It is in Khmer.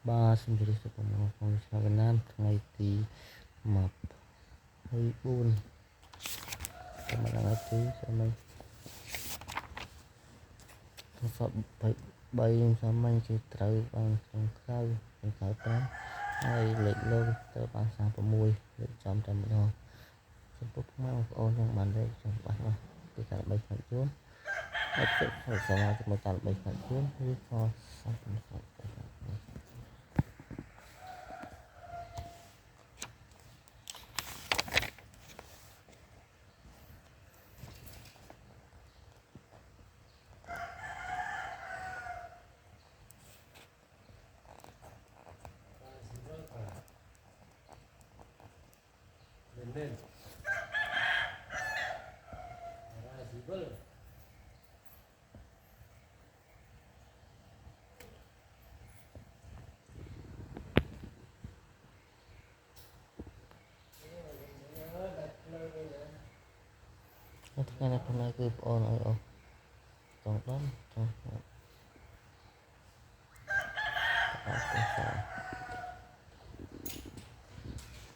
បាទសំជម្រាបសួរបងប្អូនក្នុងឆ្នាំវៀតណាមថ្ងៃទី24តាមថ្ងៃទីសាមញ្ញទស្សន3សាមញ្ញគេត្រូវបានក្នុងក្រៅ5ហើយលេខលោកត្រូវបាន36លេខចំតែម្ដងចំពោះបងប្អូនចង់បានលេខចំបាស់ណាគឺតាម3ខាងជួនហើយផ្សេងៗសមាជិកមកតាម3ខាងជួនឬក៏សំខាន់ៗថ្ងៃនេះផងដែរគឺបងអូនឲ្យអស់ចង់ដំចង់អត់ទេ